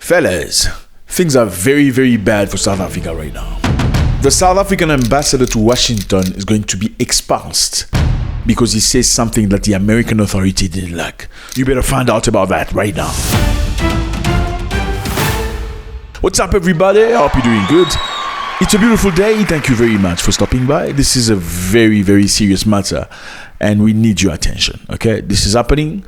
Fellas, things are very, very bad for South Africa right now. The South African ambassador to Washington is going to be expulsed because he says something that the American authority didn't like. You better find out about that right now. What's up, everybody? I hope you're doing good. It's a beautiful day. Thank you very much for stopping by. This is a very, very serious matter and we need your attention, okay? This is happening.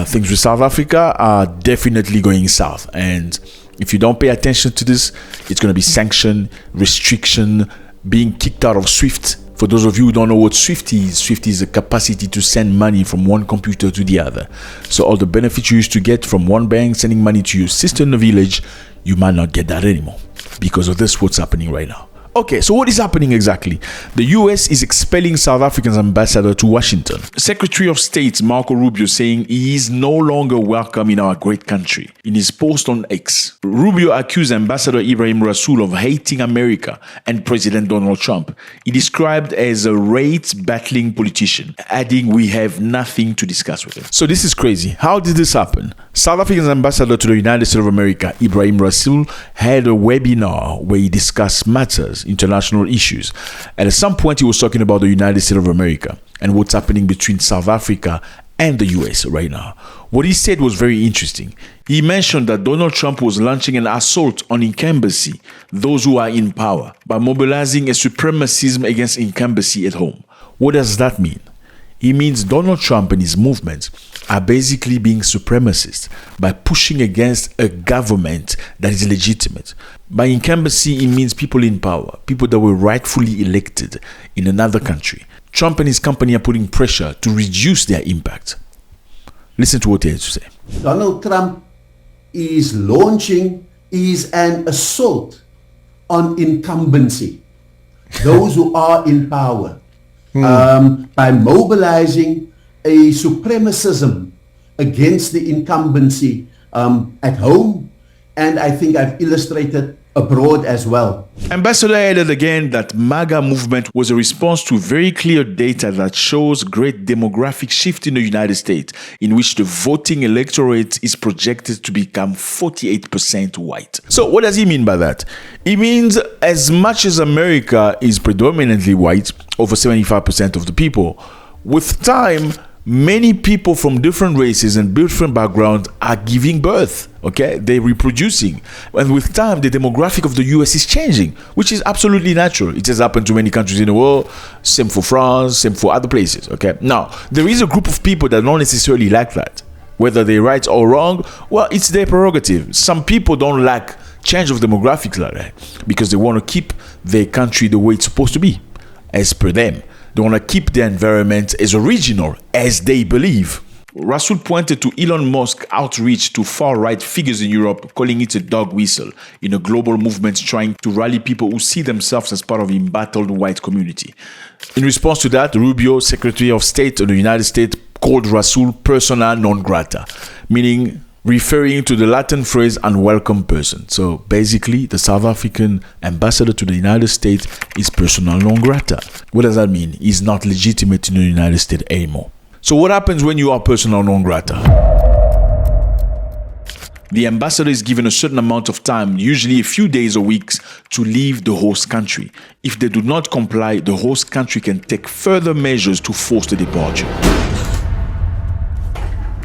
Things with South Africa are definitely going south, and if you don't pay attention to this, it's going to be sanction, restriction, being kicked out of SWIFT. For those of you who don't know what SWIFT is a capacity to send money from one computer to the other. So all the benefits you used to get from one bank sending money to your sister in the village, you might not get that anymore because of this, what's happening right now. Okay, so what is happening exactly? The US is expelling South Africa's ambassador to Washington. Secretary of State Marco Rubio saying he is no longer welcome in our great country. In his post on X, Rubio accused Ambassador Ibrahim Rasool of hating America and President Donald Trump. He described as a rate-battling politician, adding we have nothing to discuss with him. So this is crazy. How did this happen? South Africa's ambassador to the United States of America, Ibrahim Rasool, had a webinar where he discussed matters, international issues. And at some point, he was talking about the United States of America and what's happening between South Africa and the US right now. What he said was very interesting. He mentioned that Donald Trump was launching an assault on incumbency, those who are in power, by mobilizing a supremacism against incumbency at home. What does that mean? It means Donald Trump and his movement are basically being supremacist by pushing against a government that is legitimate. By incumbency, it means people in power, people that were rightfully elected in another country. Trump and his company are putting pressure to reduce their impact. Listen to what he has to say. Donald Trump is launching an assault on incumbency, those who are in power. By mobilizing a supremacism against the incumbency at home, and I think I've illustrated abroad as well. Ambassador added again that MAGA movement was a response to very clear data that shows great demographic shift in the United States, in which the voting electorate is projected to become 48% white. So what does he mean by that? It means as much as America is predominantly white, over 75% of the people, with time, many people from different races and different backgrounds are giving birth, okay? They're reproducing. And with time, the demographic of the US is changing, which is absolutely natural. It has happened to many countries in the world, same for France, same for other places, okay? Now, there is a group of people that don't necessarily like that. Whether they're right or wrong, well, it's their prerogative. Some people don't like change of demographics like that because they want to keep their country the way it's supposed to be, as per them. They want to keep the environment as original as they believe. Rasool pointed to Elon Musk's outreach to far-right figures in Europe, calling it a dog whistle in a global movement trying to rally people who see themselves as part of the embattled white community. In response to that, Rubio, Secretary of State of the United States, called Rasool persona non grata, meaning referring to the Latin phrase unwelcome person. So basically, the South African ambassador to the United States is persona non grata. What does that mean? He's not legitimate in the United States anymore. So what happens when you are persona non grata? The ambassador is given a certain amount of time, usually a few days or weeks, to leave the host country. If they do not comply, the host country can take further measures to force the departure.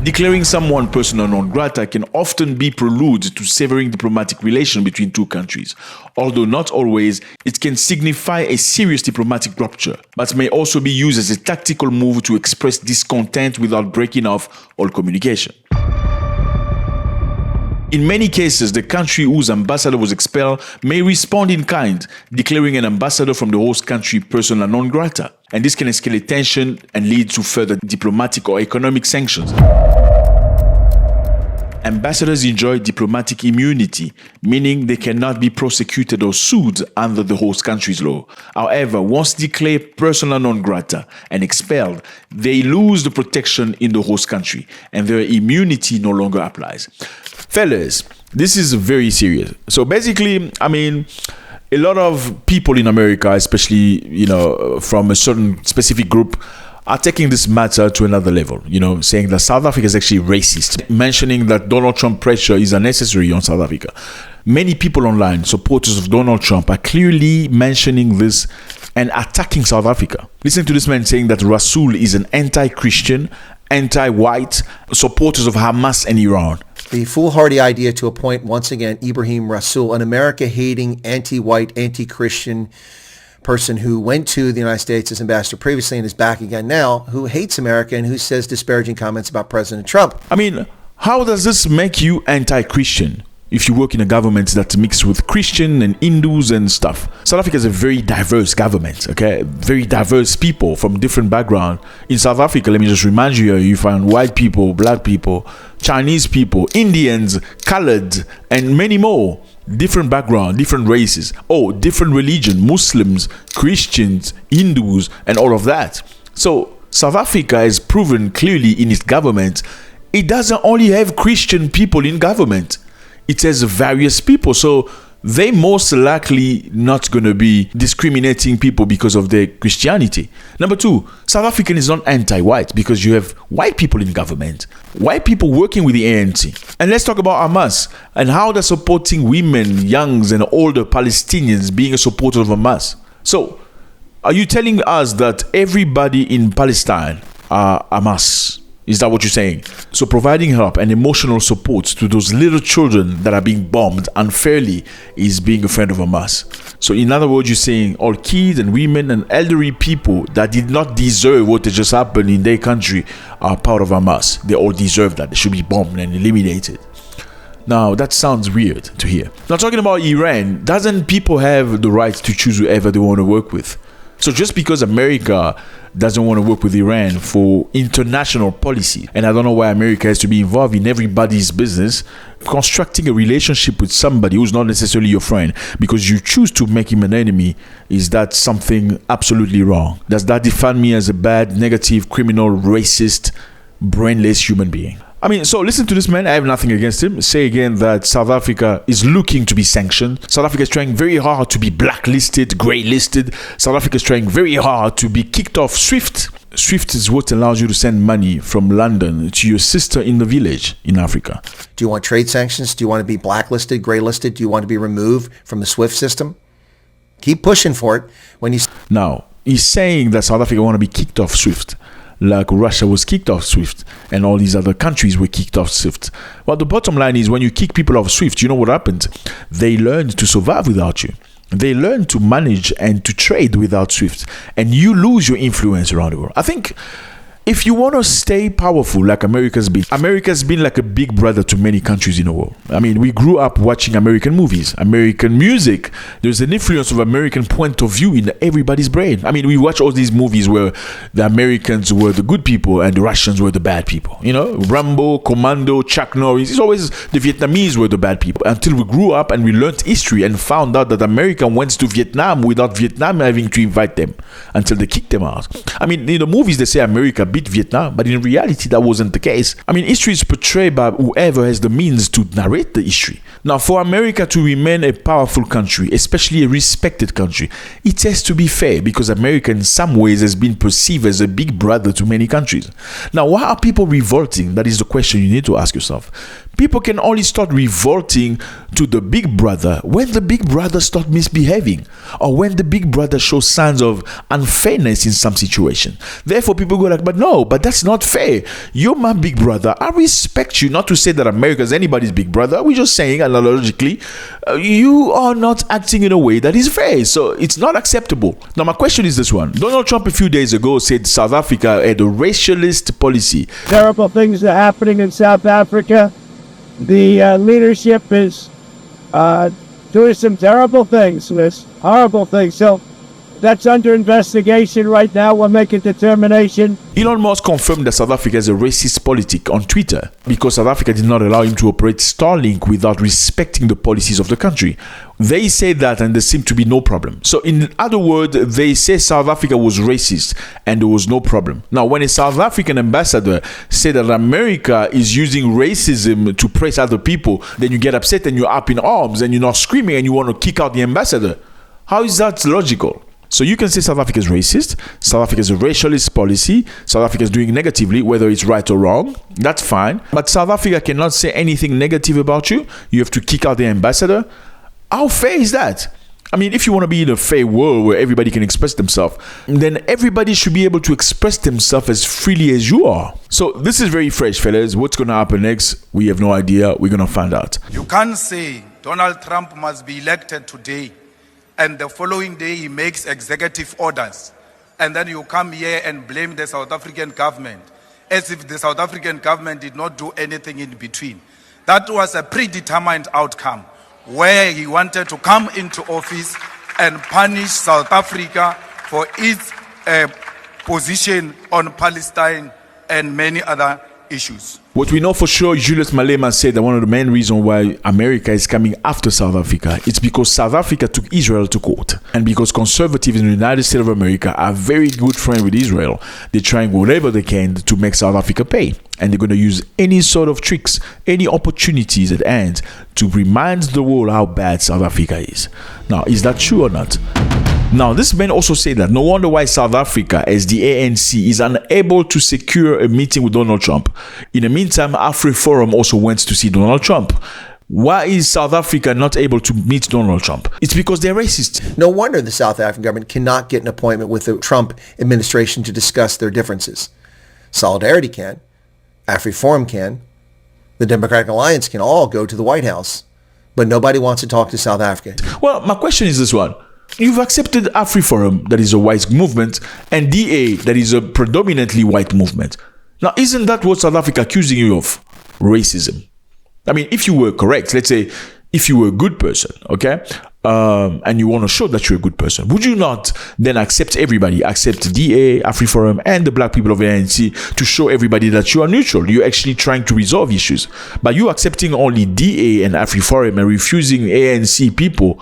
Declaring someone persona non grata can often be prelude to severing diplomatic relations between two countries. Although not always, it can signify a serious diplomatic rupture, but may also be used as a tactical move to express discontent without breaking off all communication. In many cases, the country whose ambassador was expelled may respond in kind, declaring an ambassador from the host country persona non grata. And this can escalate tension and lead to further diplomatic or economic sanctions. Ambassadors enjoy diplomatic immunity, meaning they cannot be prosecuted or sued under the host country's law. However, once declared persona non grata and expelled, they lose the protection in the host country, and their immunity no longer applies. Fellas, this is very serious. So basically, a lot of people in America, especially, from a certain specific group, are taking this matter to another level, saying that South Africa is actually racist, mentioning that Donald Trump pressure is unnecessary on South Africa. Many people online, supporters of Donald Trump, are clearly mentioning this and attacking South Africa. Listen to this man saying that Rasool is an anti-Christian, anti-white, supporters of Hamas and Iran. The foolhardy idea to appoint once again Ibrahim Rasool, an America-hating, anti-white, anti-Christian person who went to the United States as ambassador previously and is back again now, who hates America and who says disparaging comments about President Trump. I mean, how does this make you anti-Christian if you work in a government that's mixed with Christian and Hindus and stuff? South Africa is a very diverse government, okay? Very diverse people from different backgrounds. In South Africa, let me just remind you find white people, black people, Chinese people, Indians, colored, and many more. Different background, different races, different religion, Muslims, Christians, Hindus, and all of that. So South Africa has proven clearly in its government, it doesn't only have Christian people in government. It has various people. So they most likely not going to be discriminating people because of their Christianity. Number two, South African is not anti-white because you have white people in government, white people working with the ANC. And let's talk about Hamas and how they're supporting women, youngs, and older Palestinians being a supporter of Hamas. So, are you telling us that everybody in Palestine are Hamas? Is that what you're saying? So providing help and emotional support to those little children that are being bombed unfairly is being a friend of Hamas. So in other words, you're saying all kids and women and elderly people that did not deserve what just happened in their country are part of Hamas. They all deserve that. They should be bombed and eliminated. Now, that sounds weird to hear. Now, talking about Iran, doesn't people have the right to choose whoever they want to work with? So just because America doesn't want to work with Iran for international policy, and I don't know why America has to be involved in everybody's business, constructing a relationship with somebody who's not necessarily your friend because you choose to make him an enemy, is that something absolutely wrong? Does that define me as a bad, negative, criminal, racist, brainless human being? I mean, so listen to this man. I have nothing against him. Say again that South Africa is looking to be sanctioned. South Africa is trying very hard to be blacklisted, grey-listed. South Africa is trying very hard to be kicked off SWIFT. SWIFT is what allows you to send money from London to your sister in the village in Africa. Do you want trade sanctions? Do you want to be blacklisted, grey-listed? Do you want to be removed from the SWIFT system? Keep pushing for it. Now, he's saying that South Africa want to be kicked off SWIFT, like Russia was kicked off SWIFT and all these other countries were kicked off SWIFT. Well, the bottom line is when you kick people off SWIFT, you know what happens? They learn to survive without you. They learn to manage and to trade without SWIFT, and you lose your influence around the world. I think if you want to stay powerful like America's been like a big brother to many countries in the world. I mean, we grew up watching American movies, American music. There's an influence of American point of view in everybody's brain. I mean, we watch all these movies where the Americans were the good people and the Russians were the bad people. You know, Rambo, Commando, Chuck Norris. It's always the Vietnamese were the bad people. Until we grew up and we learned history and found out that America went to Vietnam without Vietnam having to invite them until they kicked them out. I mean, in the movies they say America beat Vietnam, but in reality that wasn't the case. I mean, history is portrayed by whoever has the means to narrate the history. Now, for America to remain a powerful country, especially a respected country, it has to be fair because America in some ways has been perceived as a big brother to many countries. Now, why are people revolting? That is the question you need to ask yourself. People can only start revolting to the big brother when the big brother starts misbehaving or when the big brother shows signs of unfairness in some situation. Therefore, people go like, but that's not fair. You're my big brother. I respect you. Not to say that America is anybody's big brother. We're just saying analogically, you are not acting in a way that is fair. So it's not acceptable. Now, my question is this one. Donald Trump a few days ago said South Africa had a racialist policy. Terrible things are happening in South Africa. The leadership is doing some terrible things, horrible things. So that's under investigation right now. We'll make a determination. Elon Musk confirmed that South Africa has a racist politic on Twitter because South Africa did not allow him to operate Starlink without respecting the policies of the country. They say that and there seemed to be no problem. So in other words, they say South Africa was racist and there was no problem. Now, when a South African ambassador said that America is using racism to press other people, then you get upset and you're up in arms and you're not screaming and you want to kick out the ambassador. How is that logical? So you can say South Africa is racist, South Africa is a racialist policy, South Africa is doing negatively, whether it's right or wrong, that's fine. But South Africa cannot say anything negative about you. You have to kick out the ambassador. How fair is that? I mean, if you want to be in a fair world where everybody can express themselves, then everybody should be able to express themselves as freely as you are. So this is very fresh, fellas. What's going to happen next? We have no idea. We're going to find out. You can't say Donald Trump must be elected today and the following day he makes executive orders, and then you come here and blame the South African government as if the South African government did not do anything in between. That was a predetermined outcome where he wanted to come into office and punish South Africa for its position on Palestine and many other issues. What we know for sure, Julius Malema said that one of the main reasons why America is coming after South Africa, it's because South Africa took Israel to court. And because conservatives in the United States of America are very good friends with Israel, they're trying whatever they can to make South Africa pay. And they're going to use any sort of tricks, any opportunities at hand to remind the world how bad South Africa is. Now, is that true or not? Now, this man also said that no wonder why South Africa, as the ANC, is unable to secure a meeting with Donald Trump. In the meantime, AfriForum also went to see Donald Trump. Why is South Africa not able to meet Donald Trump? It's because they're racist. No wonder the South African government cannot get an appointment with the Trump administration to discuss their differences. Solidarity can. AfriForum can. The Democratic Alliance can all go to the White House. But nobody wants to talk to South Africa. Well, my question is this one. You've accepted AfriForum, that is a white movement, and DA, that is a predominantly white movement. Now, isn't that what South Africa accusing you of? Racism. I mean, if you were correct, let's say, if you were a good person, okay, and you want to show that you're a good person, would you not then accept everybody, accept DA, AfriForum, and the black people of the ANC to show everybody that you are neutral? You're actually trying to resolve issues. But you accepting only DA and AfriForum and refusing ANC people,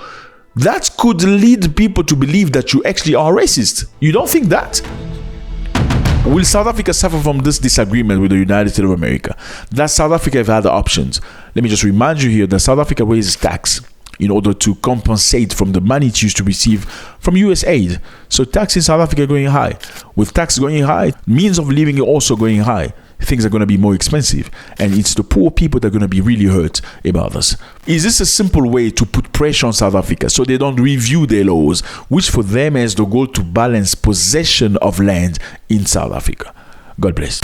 that could lead people to believe that you actually are racist. You don't think that? Will South Africa suffer from this disagreement with the United States of America? Does South Africa have other options? Let me just remind you here that South Africa raises tax in order to compensate from the money it used to receive from US aid. So tax in South Africa going high. With tax going high, means of living also going high. Things are going to be more expensive, and it's the poor people that are going to be really hurt about this. Is this a simple way to put pressure on South Africa so they don't review their laws, which for them has the goal to balance possession of land in South Africa? God bless.